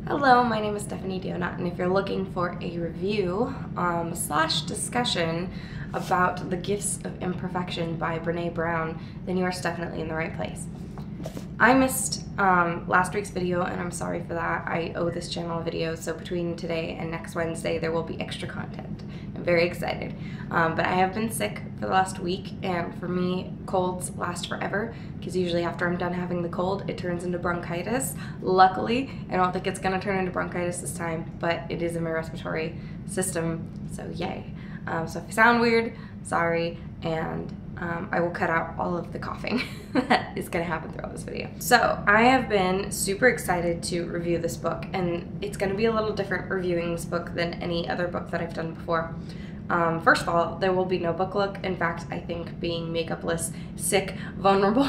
Hello, my name is Stephanie Dionat, and if you're looking for a review slash discussion about The Gifts of Imperfection by Brené Brown, then you are definitely in the right place. I missed last week's video, and I'm sorry for that. I owe this channel a video, so between today and next Wednesday there will be extra content. I'm very excited. But I have been sick for the last week, and for me, colds last forever, because usually after I'm done having the cold, it turns into bronchitis. Luckily, I don't think it's going to turn into bronchitis this time, but it is in my respiratory system, so yay. So if I sound weird, sorry, and I will cut out all of the coughing that is going to happen throughout this video. So I have been super excited to review this book, and it's going to be a little different reviewing this book than any other book that I've done before. First of all, there will be no book look. In fact, I think being makeupless, sick, vulnerable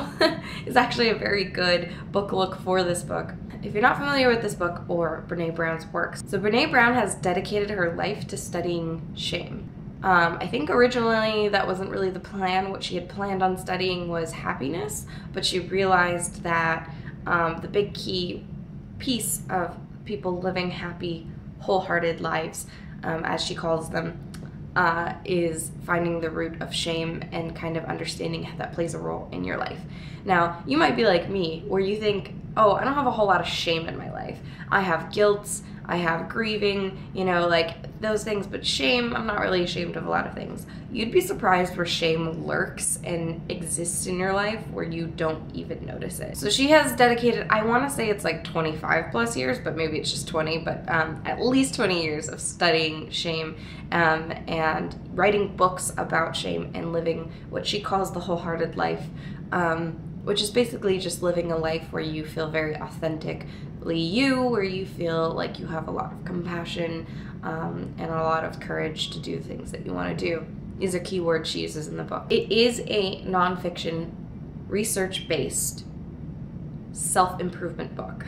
is actually a very good book look for this book. If you're not familiar with this book or Brené Brown's works, so Brené Brown has dedicated her life to studying shame. I think originally that wasn't really the plan. What she had planned on studying was happiness, but she realized that the big key piece of people living happy, wholehearted lives, as she calls them, is finding the root of shame and kind of understanding how that plays a role in your life. Now, you might be like me, where you think, oh, I don't have a whole lot of shame in my life. I have guilt, I have grieving, you know, like those things, but shame, I'm not really ashamed of a lot of things. You'd be surprised where shame lurks and exists in your life where you don't even notice it. So she has dedicated, I want to say it's like 25 plus years, but maybe it's just 20, but at least 20 years of studying shame and writing books about shame and living what she calls the wholehearted life, which is basically just living a life where you feel very authentically you, where you feel like you have a lot of compassion and a lot of courage to do things that you want to do. These are key words she uses in the book. It is a nonfiction, research-based, self-improvement book.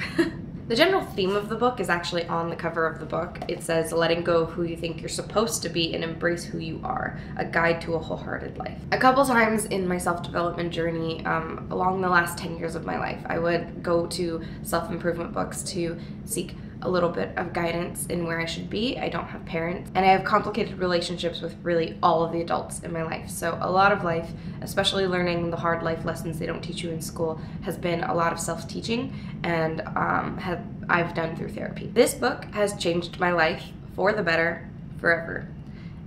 The general theme of the book is actually on the cover of the book. It says, letting go of who you think you're supposed to be and embrace who you are, a guide to a wholehearted life. A couple times in my self-development journey, along the last 10 years of my life, I would go to self-improvement books to seek a little bit of guidance in where I should be. I don't have parents, and I have complicated relationships with really all of the adults in my life. So a lot of life, especially learning the hard life lessons they don't teach you in school, has been a lot of self-teaching, and I've done through therapy. This book has changed my life for the better forever,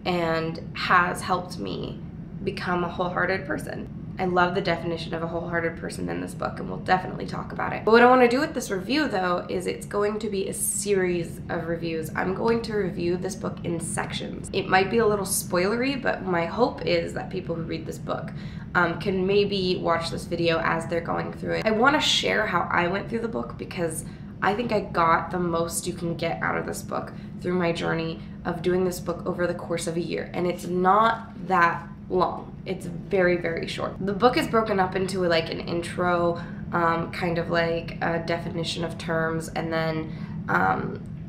and has helped me become a wholehearted person. I love the definition of a wholehearted person in this book, and we'll definitely talk about it. But what I want to do with this review, though, is it's going to be a series of reviews. I'm going to review this book in sections. It might be a little spoilery, but my hope is that people who read this book can maybe watch this video as they're going through it. I want to share how I went through the book, because I think I got the most you can get out of this book through my journey of doing this book over the course of a year. And it's not that long. It's very, very short. The book is broken up into like an intro, kind of like a definition of terms, and then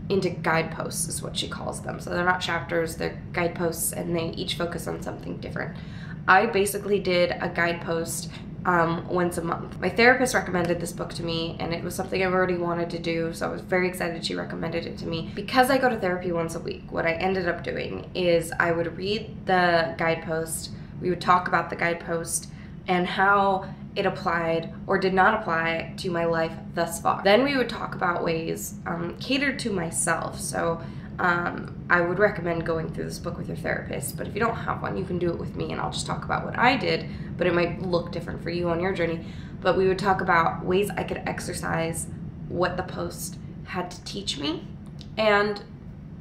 into guideposts is what she calls them. So they're not chapters, they're guideposts, and they each focus on something different. I basically did a guidepost once a month. My therapist recommended this book to me, and it was something I've already wanted to do, so I was very excited she recommended it to me. Because I go to therapy once a week, what I ended up doing is I would read the guidepost, we would talk about the guidepost and how it applied or did not apply to my life thus far. Then we would talk about ways catered to myself. So I would recommend going through this book with your therapist, but if you don't have one, you can do it with me, and I'll just talk about what I did, but it might look different for you on your journey. But we would talk about ways I could exercise what the post had to teach me, and it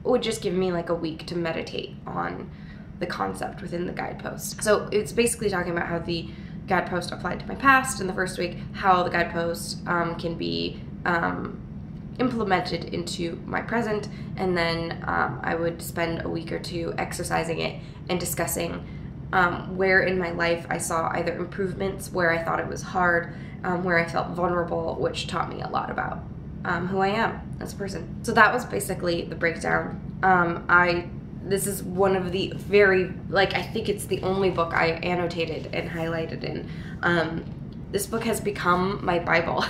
would just give me like a week to meditate on the concept within the guidepost. So it's basically talking about how the guidepost applied to my past in the first week, how the guidepost can be implemented into my present, and then I would spend a week or two exercising it and discussing where in my life I saw either improvements, where I thought it was hard, where I felt vulnerable, which taught me a lot about who I am as a person. So that was basically the breakdown. This is one of the very, I think it's the only book I annotated and highlighted in. This book has become my Bible.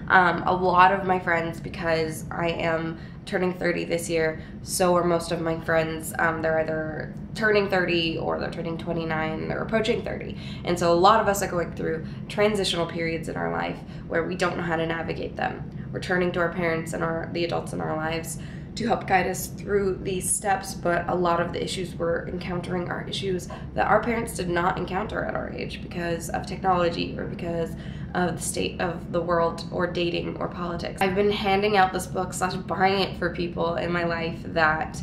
A lot of my friends, because I am turning 30 this year, so are most of my friends. They're either turning 30 or they're turning 29, they're approaching 30. And so a lot of us are going through transitional periods in our life where we don't know how to navigate them. We're turning to our parents and the adults in our lives to help guide us through these steps, but a lot of the issues we're encountering are issues that our parents did not encounter at our age because of technology or because of the state of the world or dating or politics. I've been handing out this book / buying it for people in my life that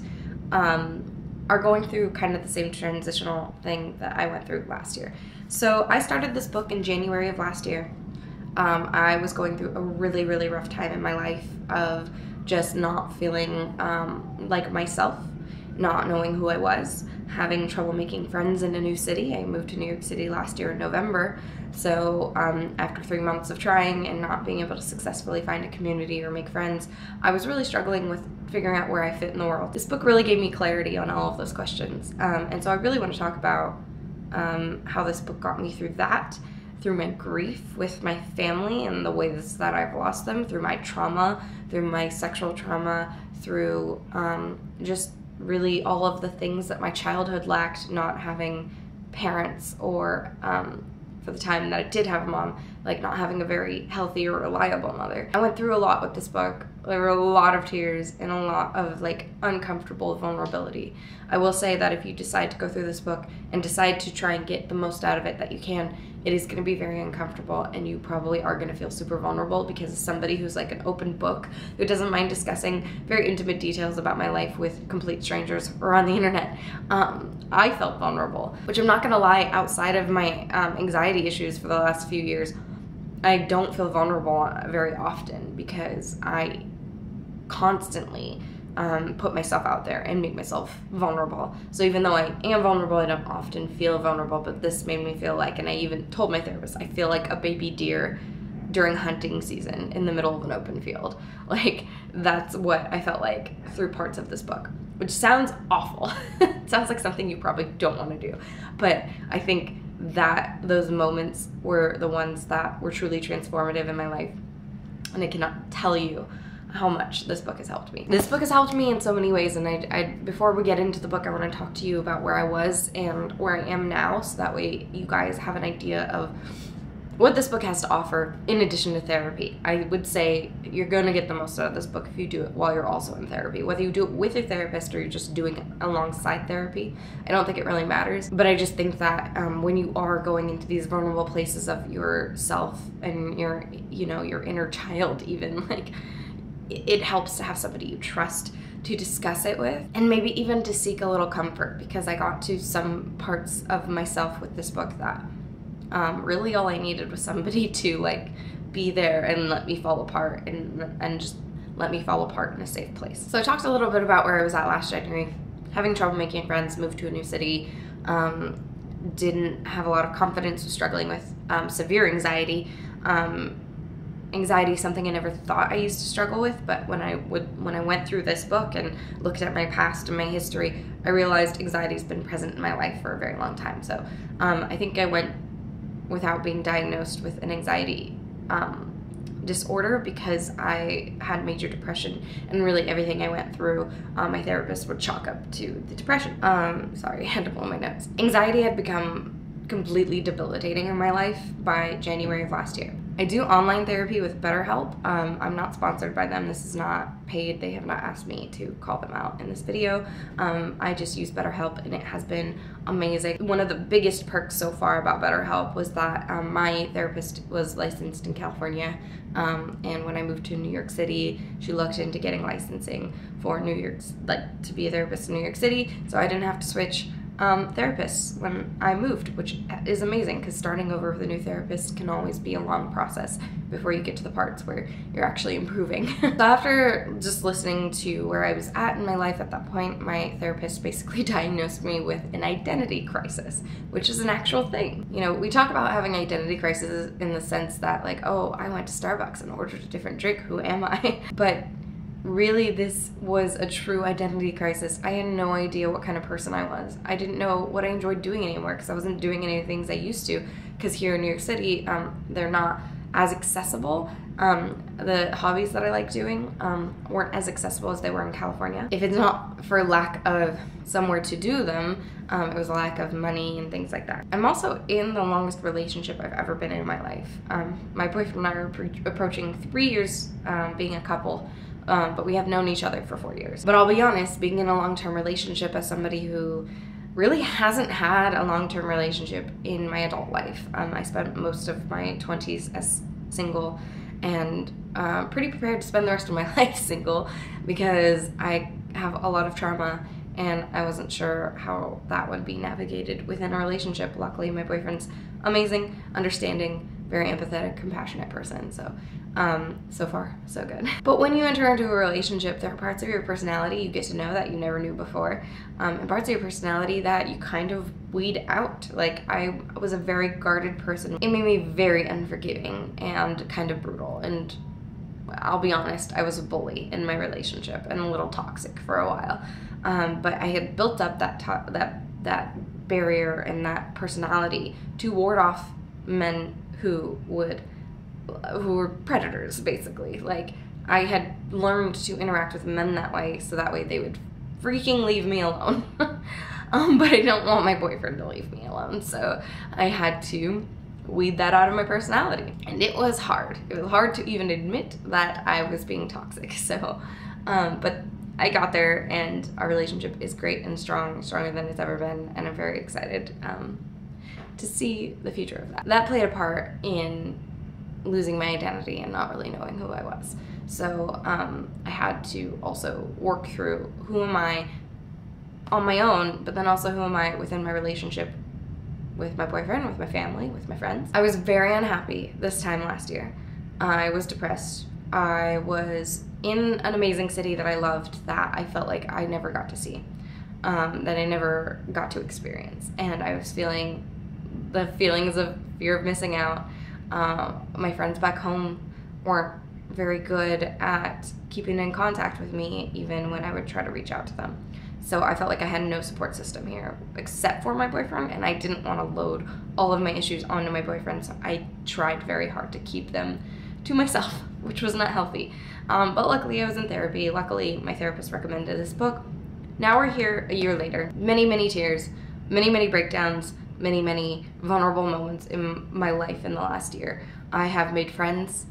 are going through kind of the same transitional thing that I went through last year. So I started this book in January of last year. I was going through a really, really rough time in my life of just not feeling like myself, not knowing who I was, having trouble making friends in a new city. I moved to New York City last year in November, so after 3 months of trying and not being able to successfully find a community or make friends, I was really struggling with figuring out where I fit in the world. This book really gave me clarity on all of those questions, and so I really want to talk about how this book got me through that, through my grief with my family and the ways that I've lost them, through my trauma, through my sexual trauma, through just really all of the things that my childhood lacked, not having parents, or for the time that I did have a mom, like not having a very healthy or reliable mother. I went through a lot with this book. There were a lot of tears and a lot of like uncomfortable vulnerability. I will say that if you decide to go through this book and decide to try and get the most out of it that you can, it is going to be very uncomfortable, and you probably are going to feel super vulnerable, because as somebody who's like an open book, who doesn't mind discussing very intimate details about my life with complete strangers or on the internet, I felt vulnerable, which I'm not going to lie, outside of my anxiety issues for the last few years, I don't feel vulnerable very often because I constantly put myself out there and make myself vulnerable. So even though I am vulnerable, I don't often feel vulnerable, but this made me feel like, and I even told my therapist, I feel like a baby deer during hunting season in the middle of an open field. Like, that's what I felt like through parts of this book, which sounds awful. It sounds like something you probably don't want to do, but I think that those moments were the ones that were truly transformative in my life, and I cannot tell you how much this book has helped me. This book has helped me in so many ways, and I before we get into the book, I want to talk to you about where I was and where I am now, so that way you guys have an idea of what this book has to offer in addition to therapy. I would say you're going to get the most out of this book if you do it while you're also in therapy. Whether you do it with a therapist or you're just doing it alongside therapy, I don't think it really matters. But I just think that when you are going into these vulnerable places of yourself and your inner child even, like, it helps to have somebody you trust to discuss it with, and maybe even to seek a little comfort, because I got to some parts of myself with this book that really all I needed was somebody to like be there and let me fall apart, and just let me fall apart in a safe place. So I talked a little bit about where I was at last January, having trouble making friends, moved to a new city, didn't have a lot of confidence, was struggling with severe anxiety. Anxiety is something I never thought I used to struggle with, but when I went through this book and looked at my past and my history, I realized anxiety's been present in my life for a very long time. So I think I went without being diagnosed with an anxiety disorder because I had major depression, and really everything I went through, my therapist would chalk up to the depression. Sorry, I had to blow my nose. Anxiety had become completely debilitating in my life by January of last year. I do online therapy with BetterHelp. I'm not sponsored by them. This is not paid. They have not asked me to call them out in this video. I just use BetterHelp, and it has been amazing. One of the biggest perks so far about BetterHelp was that my therapist was licensed in California, and when I moved to New York City, she looked into getting licensing for to be a therapist in New York City, so I didn't have to switch therapists when I moved, which is amazing, because starting over with a new therapist can always be a long process before you get to the parts where you're actually improving. So after just listening to where I was at in my life at that point, my therapist basically diagnosed me with an identity crisis, which is an actual thing. You know, we talk about having identity crises in the sense that, like, oh, I went to Starbucks and ordered a different drink, who am I? But really, this was a true identity crisis. I had no idea what kind of person I was. I didn't know what I enjoyed doing anymore because I wasn't doing any of the things I used to because here in New York City, they're not as accessible. The hobbies that I like doing weren't as accessible as they were in California. If it's not for lack of somewhere to do them, it was a lack of money and things like that. I'm also in the longest relationship I've ever been in my life. My boyfriend and I are approaching 3 years being a couple, but we have known each other for 4 years. But I'll be honest, being in a long-term relationship as somebody who really hasn't had a long-term relationship in my adult life. I spent most of my 20s as single and pretty prepared to spend the rest of my life single because I have a lot of trauma and I wasn't sure how that would be navigated within a relationship. Luckily, my boyfriend's amazing, understanding, very empathetic, compassionate person, so so far, so good. But when you enter into a relationship, there are parts of your personality you get to know that you never knew before, and parts of your personality that you kind of weed out. Like, I was a very guarded person. It made me very unforgiving and kind of brutal, and I'll be honest, I was a bully in my relationship and a little toxic for a while. But I had built up that barrier and that personality to ward off men who were predators, basically. Like, I had learned to interact with men that way, so that way they would freaking leave me alone. But I don't want my boyfriend to leave me alone, so I had to weed that out of my personality. And it was hard. It was hard to even admit that I was being toxic. So, but I got there, and our relationship is great and strong, stronger than it's ever been, and I'm very excited to see the future of that. That played a part in losing my identity and not really knowing who I was. So I had to also work through who am I on my own, but then also who am I within my relationship with my boyfriend, with my family, with my friends. I was very unhappy this time last year. I was depressed. I was in an amazing city that I loved that I felt like I never got to see, that I never got to experience. And I was feeling the feelings of fear of missing out. My friends back home weren't very good at keeping in contact with me, even when I would try to reach out to them. So I felt like I had no support system here except for my boyfriend, and I didn't want to load all of my issues onto my boyfriend, so I tried very hard to keep them to myself, which was not healthy. But luckily I was in therapy. Luckily my therapist recommended this book. Now we're here a year later. Many, many tears, many, many breakdowns, many, many vulnerable moments in my life in the last year. I have made friends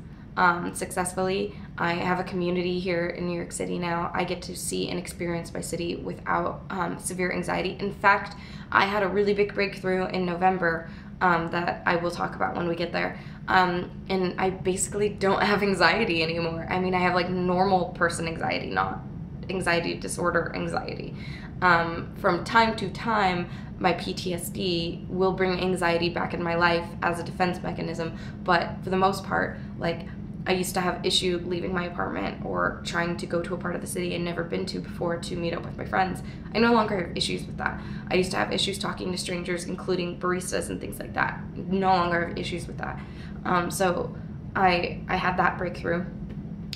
successfully. I have a community here in New York City now. I get to see and experience my city without severe anxiety. In fact, I had a really big breakthrough in November that I will talk about when we get there. And I basically don't have anxiety anymore. I mean, I have like normal person anxiety, not anxiety disorder anxiety. From time to time, my PTSD will bring anxiety back in my life as a defense mechanism, but for the most part, like, I used to have issue leaving my apartment or trying to go to a part of the city I'd never been to before to meet up with my friends. I no longer have issues with that. I used to have issues talking to strangers, including baristas and things like that. No longer have issues with that. So I had that breakthrough.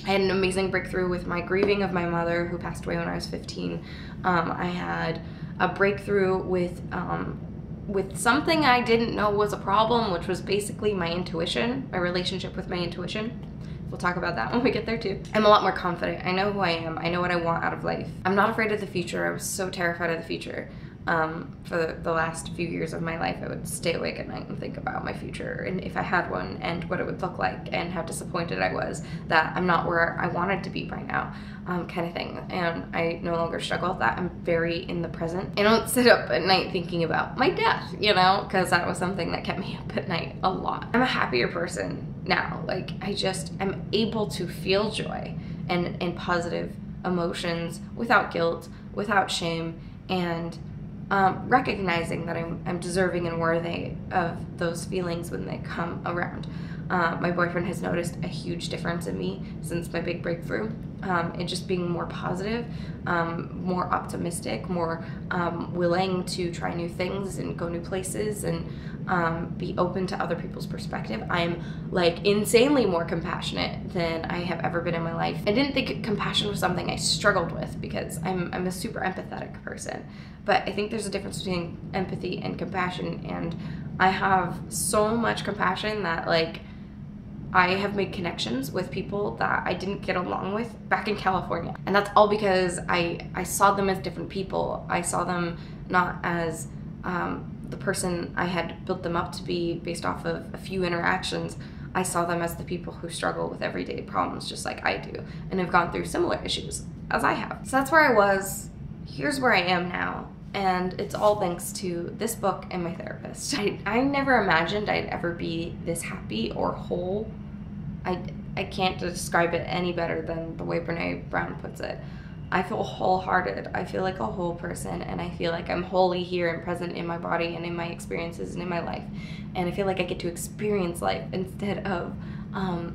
I had an amazing breakthrough with my grieving of my mother, who passed away when I was 15. I had a breakthrough with something I didn't know was a problem, which was basically my intuition, my relationship with my intuition. We'll talk about that when we get there too. I'm a lot more confident. I know who I am. I know what I want out of life. I'm not afraid of the future. I was so terrified of the future. For the last few years of my life, I would stay awake at night and think about my future and if I had one and what it would look like and how disappointed I was that I'm not where I wanted to be by now, kind of thing. And I no longer struggle with that. I'm very in the present. I don't sit up at night thinking about my death, you know, because that was something that kept me up at night a lot. I'm a happier person now. Like, I'm able to feel joy and positive emotions without guilt, without shame, and recognizing that I'm deserving and worthy of those feelings when they come around. My boyfriend has noticed a huge difference in me since my big breakthrough, in just being more positive, more optimistic, more willing to try new things and go new places and be open to other people's perspective. I'm like insanely more compassionate than I have ever been in my life. I didn't think compassion was something I struggled with because I'm a super empathetic person, but I think there's a difference between empathy and compassion, and I have so much compassion that, like, I have made connections with people that I didn't get along with back in California. And that's all because I saw them as different people. I saw them not as the person I had built them up to be based off of a few interactions. I saw them as the people who struggle with everyday problems just like I do and have gone through similar issues as I have. So that's where I was. Here's where I am now. And it's all thanks to this book and my therapist. I never imagined I'd ever be this happy or whole. I can't describe it any better than the way Brené Brown puts it. I feel wholehearted. I feel like a whole person, and I feel like I'm wholly here and present in my body and in my experiences and in my life. And I feel like I get to experience life instead of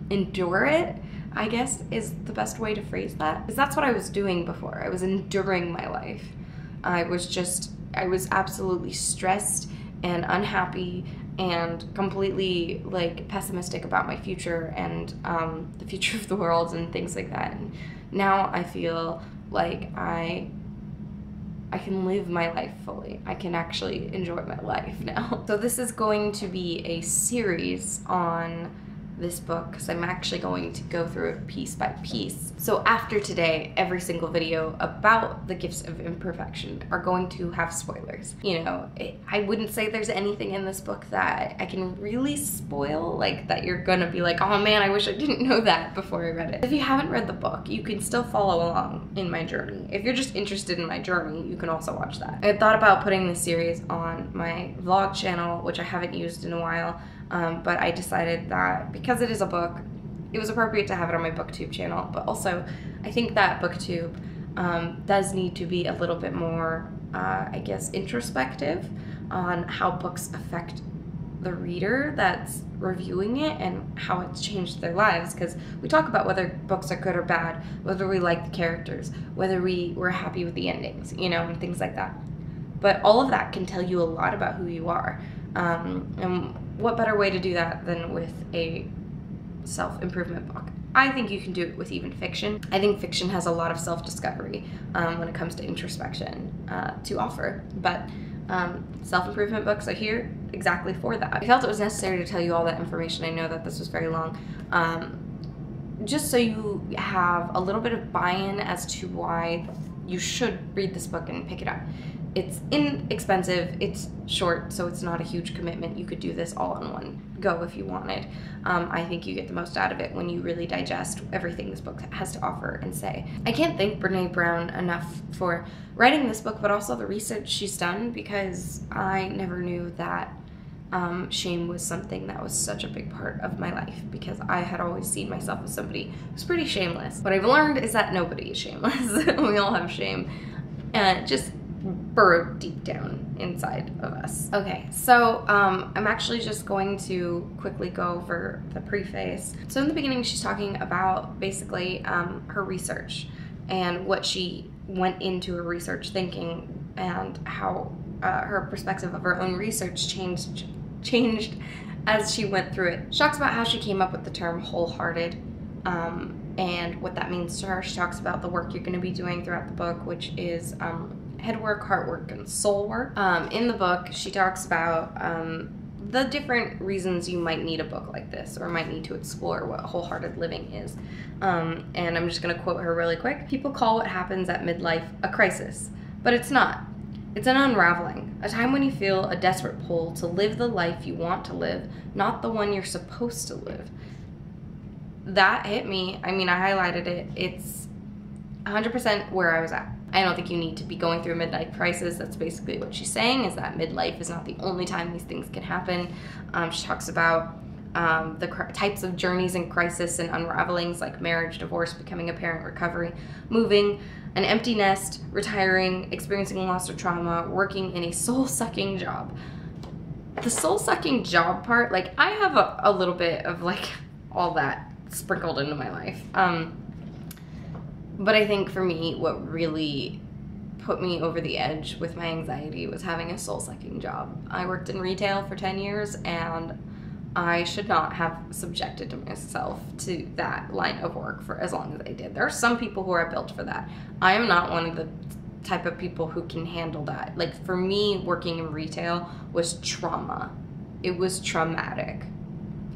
endure it, I guess is the best way to phrase that. Because that's what I was doing before. I was enduring my life. I was absolutely stressed and unhappy and completely, like, pessimistic about my future and the future of the world and things like that. And now I feel like I can live my life fully. I can actually enjoy my life now. So this is going to be a series on this book because I'm actually going to go through it piece by piece. So after today, every single video about the gifts of imperfection are going to have spoilers. You know, I wouldn't say there's anything in this book that I can really spoil, like that you're gonna be like, oh man, I wish I didn't know that before I read it. If you haven't read the book, you can still follow along in my journey. If you're just interested in my journey, you can also watch that. I had thought about putting this series on my vlog channel, which I haven't used in a while, but I decided that because it is a book, it was appropriate to have it on my booktube channel. But also, I think that booktube does need to be a little bit more, I guess, introspective on how books affect the reader that's reviewing it and how it's changed their lives. Because we talk about whether books are good or bad, whether we like the characters, whether we were happy with the endings, you know, and things like that. But all of that can tell you a lot about who you are. And what better way to do that than with a self-improvement book? I think you can do it with even fiction. I think fiction has a lot of self-discovery when it comes to introspection to offer, but self-improvement books are here exactly for that. I felt it was necessary to tell you all that information. I know that this was very long, just so you have a little bit of buy-in as to why you should read this book and pick it up. It's inexpensive, it's short, so it's not a huge commitment. You could do this all in one go if you wanted. I think you get the most out of it when you really digest everything this book has to offer and say. I can't thank Brené Brown enough for writing this book, but also the research she's done, because I never knew that shame was something that was such a big part of my life, because I had always seen myself as somebody who's pretty shameless. What I've learned is that nobody is shameless. We all have shame. Just burrowed deep down inside of us. Okay, so I'm actually just going to quickly go over the preface. So in the beginning, she's talking about basically her research and what she went into her research thinking, and how her perspective of her own research changed as she went through it. She talks about how she came up with the term wholehearted and what that means to her. She talks about the work you're going to be doing throughout the book, which is head work, heart work, and soul work. In the book, she talks about the different reasons you might need a book like this, or might need to explore what wholehearted living is. And I'm just gonna quote her really quick. People call what happens at midlife a crisis, but it's not. It's an unraveling, a time when you feel a desperate pull to live the life you want to live, not the one you're supposed to live. That hit me. I mean, I highlighted it. It's 100% where I was at. I don't think you need to be going through a midlife crisis. That's basically what she's saying, is that midlife is not the only time these things can happen. She talks about the types of journeys in crisis and unravelings, like marriage, divorce, becoming a parent, recovery, moving, an empty nest, retiring, experiencing loss or trauma, working in a soul-sucking job. The soul-sucking job part, like, I have a little bit of, like, all that sprinkled into my life. But I think for me, what really put me over the edge with my anxiety was having a soul-sucking job. I worked in retail for 10 years, and I should not have subjected myself to that line of work for as long as I did. There are some people who are built for that. I am not one of the type of people who can handle that. Like, for me, working in retail was trauma. it was traumatic.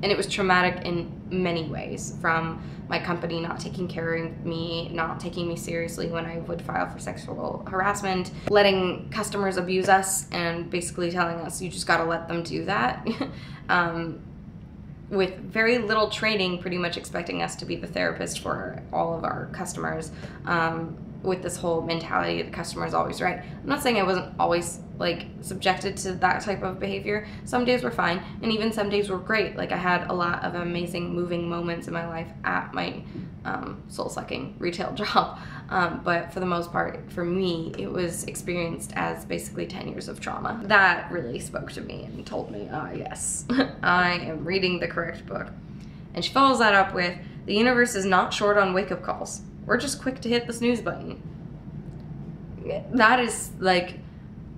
And it was traumatic in many ways, from my company not taking care of me, not taking me seriously when I would file for sexual harassment, letting customers abuse us and basically telling us you just gotta let them do that. With very little training, pretty much expecting us to be the therapist for all of our customers, with this whole mentality the customer is always right. I'm not saying I wasn't always like subjected to that type of behavior. Some days were fine, and even some days were great. Like I had a lot of amazing moving moments in my life at my soul-sucking retail job, but for the most part, for me, it was experienced as basically 10 years of trauma. That really spoke to me and told me, ah, yes, I am reading the correct book. And she follows that up with, the universe is not short on wake-up calls. We're just quick to hit the snooze button. That is like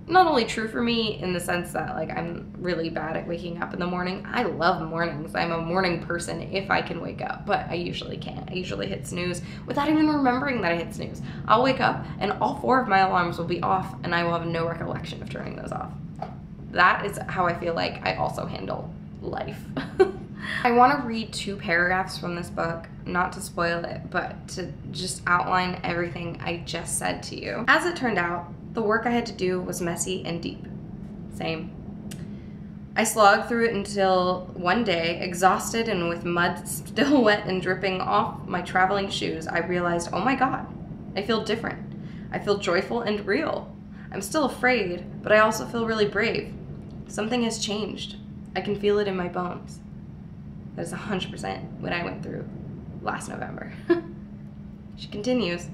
not only true for me in the sense that like I'm really bad at waking up in the morning. I love mornings. I'm a morning person if I can wake up, but I usually can't. I usually hit snooze without even remembering that I hit snooze. I'll wake up and all 4 of my alarms will be off and I will have no recollection of turning those off. That is how I feel like I also handle life. I want to read 2 paragraphs from this book, not to spoil it, but to just outline everything I just said to you. As it turned out, the work I had to do was messy and deep. Same. I slogged through it until one day, exhausted and with mud still wet and dripping off my traveling shoes, I realized, oh my God, I feel different. I feel joyful and real. I'm still afraid, but I also feel really brave. Something has changed. I can feel it in my bones. That is 100% what I went through last November. She continues,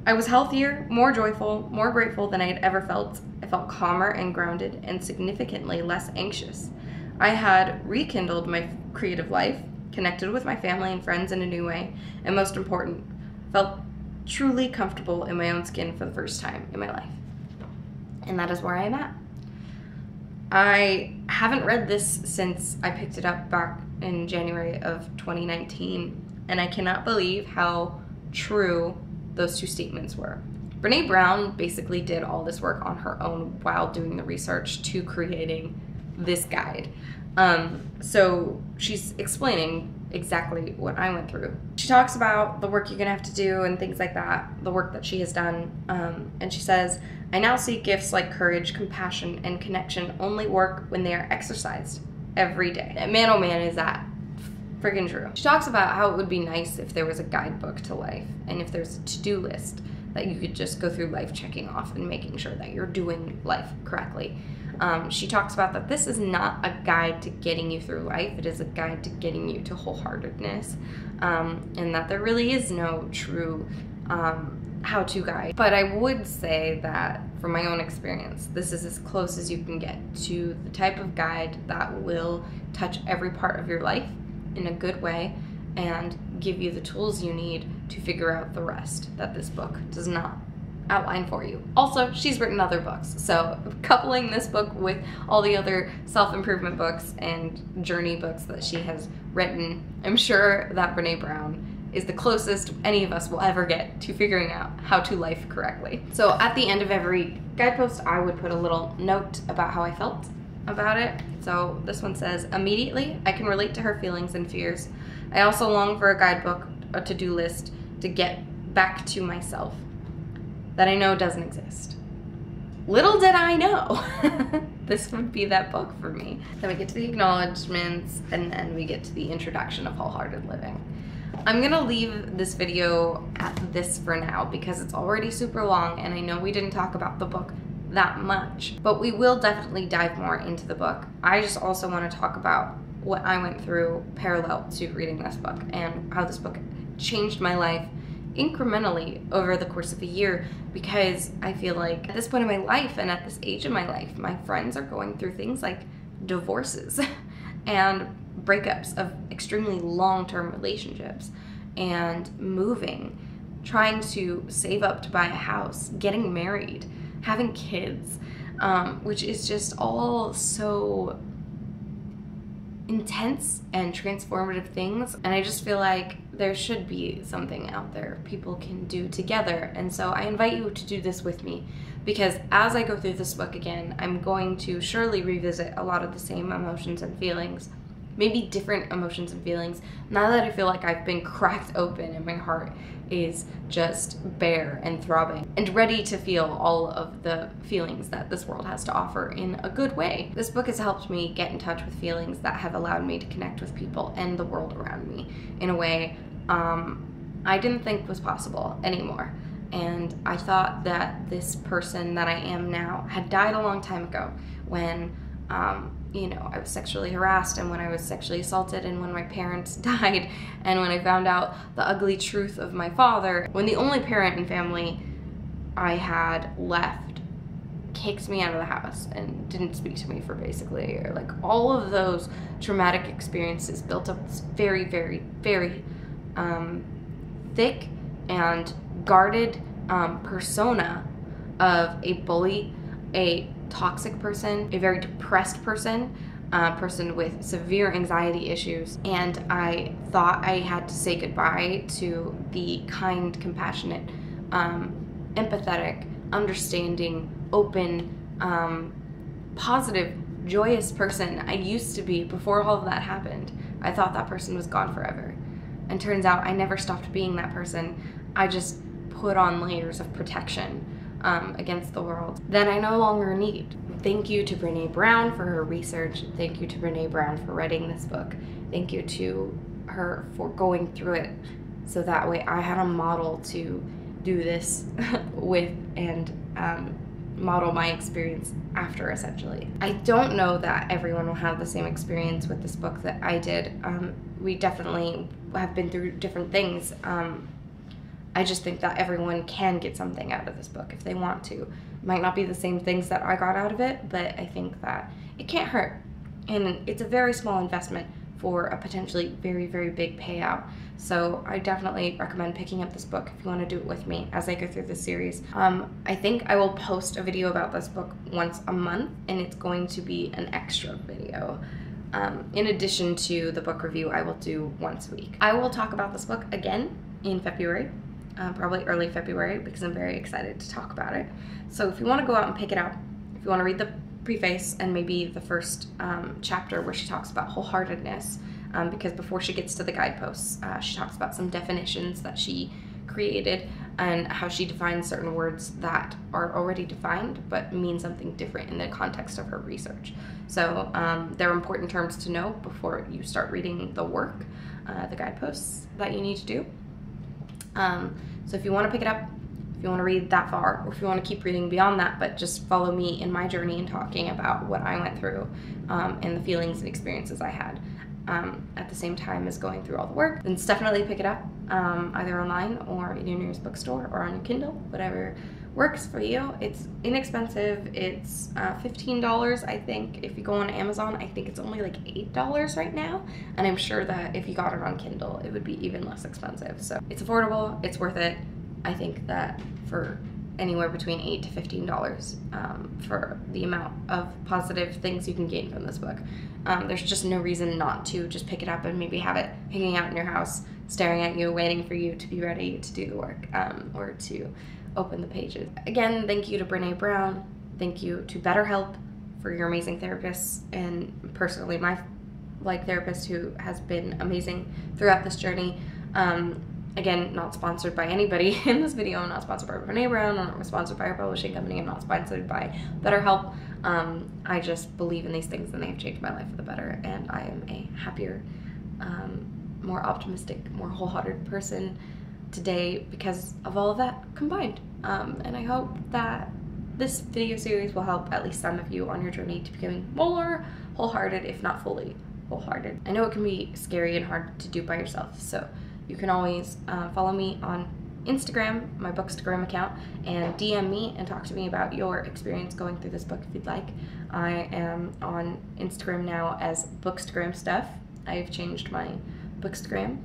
I was healthier, more joyful, more grateful than I had ever felt. I felt calmer and grounded and significantly less anxious. I had rekindled my creative life, connected with my family and friends in a new way, and most important, felt truly comfortable in my own skin for the first time in my life. And that is where I am at. I haven't read this since I picked it up back in January of 2019, and I cannot believe how true those 2 statements were. Brené Brown basically did all this work on her own while doing the research to creating this guide. So she's explaining exactly what I went through. She talks about the work you're gonna have to do and things like that, the work that she has done, and she says, I now see gifts like courage, compassion, and connection only work when they are exercised every day. And man, oh man, is that friggin' true. She talks about how it would be nice if there was a guidebook to life, and if there's a to-do list that you could just go through life checking off and making sure that you're doing life correctly. She talks about that this is not a guide to getting you through life, it is a guide to getting you to wholeheartedness, and that there really is no true how-to guide. But I would say that from my own experience, this is as close as you can get to the type of guide that will touch every part of your life in a good way and give you the tools you need to figure out the rest that this book does not outline for you. Also, she's written other books, so coupling this book with all the other self-improvement books and journey books that she has written, I'm sure that Brené Brown is the closest any of us will ever get to figuring out how to life correctly. So at the end of every guidepost, I would put a little note about how I felt about it. So this one says, immediately, I can relate to her feelings and fears. I also long for a guidebook, a to-do list to get back to myself that I know doesn't exist. Little did I know this would be that book for me. Then we get to the acknowledgements, and then we get to the introduction of wholehearted living. I'm gonna leave this video at this for now because it's already super long and I know we didn't talk about the book that much, but we will definitely dive more into the book. I just also want to talk about what I went through parallel to reading this book and how this book changed my life incrementally over the course of a year, because I feel like at this point in my life and at this age of my life, my friends are going through things like divorces and breakups of extremely long-term relationships and moving, trying to save up to buy a house, getting married, having kids, which is just all so intense and transformative things. And I just feel like there should be something out there people can do together. And so I invite you to do this with me, because as I go through this book again, I'm going to surely revisit a lot of the same emotions and feelings, maybe different emotions and feelings, now that I feel like I've been cracked open and my heart is just bare and throbbing and ready to feel all of the feelings that this world has to offer in a good way. This book has helped me get in touch with feelings that have allowed me to connect with people and the world around me in a way I didn't think was possible anymore. And I thought that this person that I am now had died a long time ago when you know, I was sexually harassed, and when I was sexually assaulted, and when my parents died, and when I found out the ugly truth of my father, when the only parent and family I had left kicked me out of the house and didn't speak to me for basically a year. Like, all of those traumatic experiences built up this very, very, very thick and guarded persona of a bully, a toxic person, a very depressed person, a person with severe anxiety issues, and I thought I had to say goodbye to the kind, compassionate, empathetic, understanding, open, positive, joyous person I used to be before all of that happened. I thought that person was gone forever. And turns out I never stopped being that person. I just put on layers of protection against the world that I no longer need. Thank you to Brené Brown for her research. Thank you to Brené Brown for writing this book. Thank you to her for going through it so that way I had a model to do this with and model my experience after, essentially. I don't know that everyone will have the same experience with this book that I did. We definitely have been through different things. I just think that everyone can get something out of this book if they want to. It might not be the same things that I got out of it, but I think that it can't hurt. And it's a very small investment for a potentially very, very big payout. So I definitely recommend picking up this book if you want to do it with me as I go through this series. I think I will post a video about this book once a month, and it's going to be an extra video. In addition to the book review I will do once a week. I will talk about this book again in February. Probably early February, because I'm very excited to talk about it. So if you want to go out and pick it up, if you want to read the preface and maybe the first chapter where she talks about wholeheartedness, because before she gets to the guideposts, she talks about some definitions that she created and how she defines certain words that are already defined but mean something different in the context of her research. So they're important terms to know before you start reading the work, the guideposts that you need to do. So if you want to pick it up, if you want to read that far, or if you want to keep reading beyond that, but just follow me in my journey and talking about what I went through and the feelings and experiences I had at the same time as going through all the work, then definitely pick it up either online or in your nearest bookstore or on your Kindle, whatever works for you. It's inexpensive. It's $15, I think. If you go on Amazon, I think it's only like $8 right now, and I'm sure that if you got it on Kindle, it would be even less expensive. So it's affordable, it's worth it. I think that for anywhere between $8 to $15 for the amount of positive things you can gain from this book. There's just no reason not to just pick it up and maybe have it hanging out in your house, staring at you, waiting for you to be ready to do the work or to open the pages. Again, thank you to Brené Brown. Thank you to BetterHelp for your amazing therapists, and personally my therapist who has been amazing throughout this journey. Again, not sponsored by anybody in this video. I'm not sponsored by Brené Brown. I'm not sponsored by our publishing company. I'm not sponsored by BetterHelp. I just believe in these things, and they have changed my life for the better, and I am a happier, more optimistic, more wholehearted person today because of all of that combined. And I hope that this video series will help at least some of you on your journey to becoming more wholehearted, if not fully wholehearted. I know it can be scary and hard to do by yourself, so you can always follow me on Instagram, my Bookstagram account, and DM me and talk to me about your experience going through this book if you'd like. I am on Instagram now as Bookstagram Stuff. I've changed my Bookstagram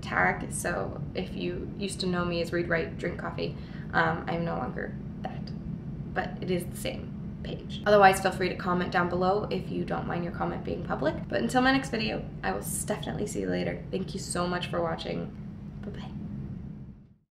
tag, so if you used to know me as Read, Write, Drink Coffee, I'm no longer that, but it is the same. page. Otherwise, feel free to comment down below if you don't mind your comment being public. But until my next video, I will definitely see you later. Thank you so much for watching. Bye-bye.